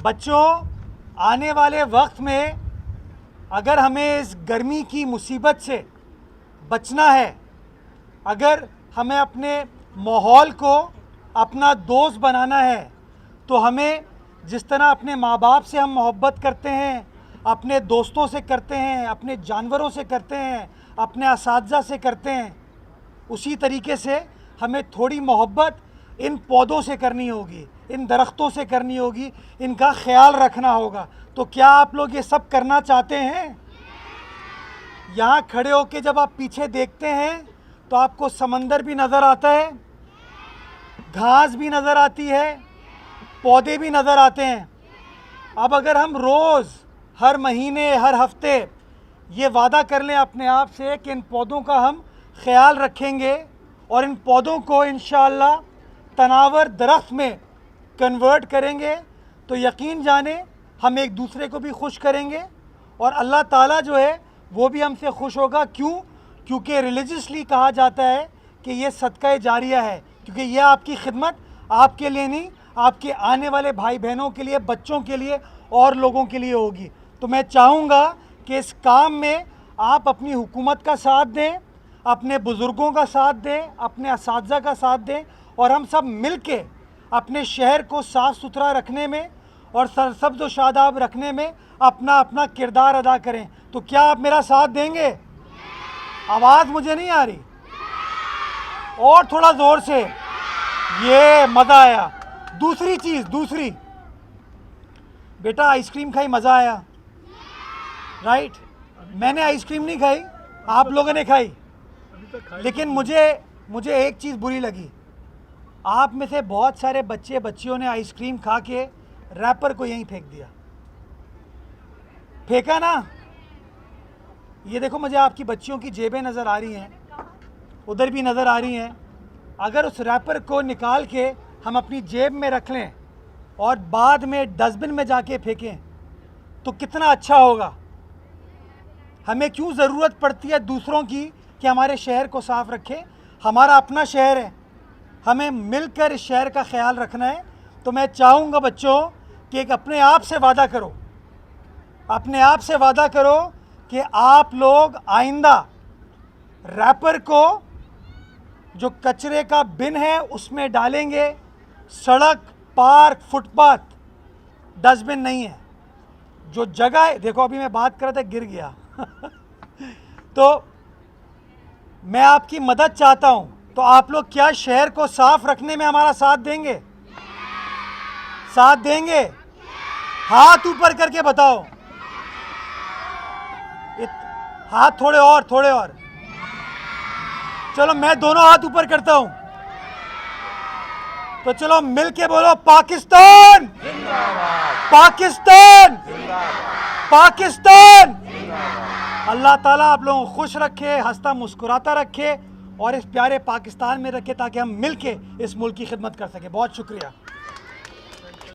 बच्चों, आने वाले वक्त में अगर हमें इस गर्मी की मुसीबत से बचना है, अगर हमें अपने माहौल को अपना दोस्त बनाना है, तो हमें जिस तरह अपने माँ बाप से हम मोहब्बत करते हैं, अपने दोस्तों से करते हैं, अपने जानवरों से करते हैं, अपने असातिज़ा से करते हैं, उसी तरीके से हमें थोड़ी मोहब्बत इन पौधों से करनी होगी, इन दरख्तों से करनी होगी, इनका ख्याल रखना होगा। तो क्या आप लोग ये सब करना चाहते हैं? यहाँ खड़े होकर जब आप पीछे देखते हैं तो आपको समंदर भी नज़र आता है, घास भी नज़र आती है, पौधे भी नज़र आते हैं। अब अगर हम रोज़, हर महीने, हर हफ्ते ये वादा कर लें अपने आप से कि इन पौधों का हम ख्याल रखेंगे और इन पौधों को इंशाअल्लाह तनावर दरख्त में कन्वर्ट करेंगे, तो यकीन जाने हम एक दूसरे को भी खुश करेंगे और अल्लाह ताला जो है वो भी हमसे खुश होगा। क्यों? क्योंकि रिलीजियसली कहा जाता है कि ये सदका जारिया है, क्योंकि यह आपकी खिदमत आपके लिए नहीं, आपके आने वाले भाई बहनों के लिए, बच्चों के लिए और लोगों के लिए होगी। तो मैं चाहूँगा कि इस काम में आप अपनी हुकूमत का साथ दें, अपने बुज़ुर्गों का साथ दें, अपने असातिज़ा का साथ दें और हम सब मिल के अपने शहर को साफ़ सुथरा रखने में और सरसब्ज़ व शादाब रखने में अपना अपना किरदार अदा करें। तो क्या आप मेरा साथ देंगे? आवाज़ मुझे नहीं आ रही, और थोड़ा ज़ोर से, ये मज़ा आया। दूसरी चीज़, दूसरी, बेटा आइसक्रीम खाई, मज़ा आया, राइट? मैंने आइसक्रीम नहीं खाई, आप लोगों ने खाई, लेकिन मुझे एक चीज़ बुरी लगी। आप में से बहुत सारे बच्चे बच्चियों ने आइसक्रीम खा के रैपर को यहीं फेंक दिया। फेंका ना? ये देखो, मुझे आपकी बच्चियों की जेबें नज़र आ रही हैं, उधर भी नज़र आ रही हैं। अगर उस रैपर को निकाल के हम अपनी जेब में रख लें और बाद में डस्टबिन में जाके फेंकें तो कितना अच्छा होगा। हमें क्यों ज़रूरत पड़ती है दूसरों की कि हमारे शहर को साफ़ रखें? हमारा अपना शहर है, हमें मिलकर इस शहर का ख्याल रखना है। तो मैं चाहूँगा बच्चों कि एक अपने आप से वादा करो, अपने आप से वादा करो कि आप लोग आइंदा रैपर को जो कचरे का बिन है उसमें डालेंगे। सड़क, पार्क, फुटपाथ डस्टबिन नहीं है। जो जगह है, देखो अभी मैं बात कर रहा था, गिर गया तो मैं आपकी मदद चाहता हूं। तो आप लोग क्या शहर को साफ रखने में हमारा साथ देंगे? साथ देंगे? हाथ ऊपर करके बताओ। हाथ थोड़े और। चलो मैं दोनों हाथ ऊपर करता हूं, तो चलो मिलके बोलो, पाकिस्तान जिंदाबाद, पाकिस्तान जिंदाबाद, पाकिस्तान जिंदाबाद। अल्लाह ताला आप लोगों को खुश रखे, हंसता मुस्कुराता रखे और इस प्यारे पाकिस्तान में रखे, ताकि हम मिलके इस मुल्क की खिदमत कर सके। बहुत शुक्रिया।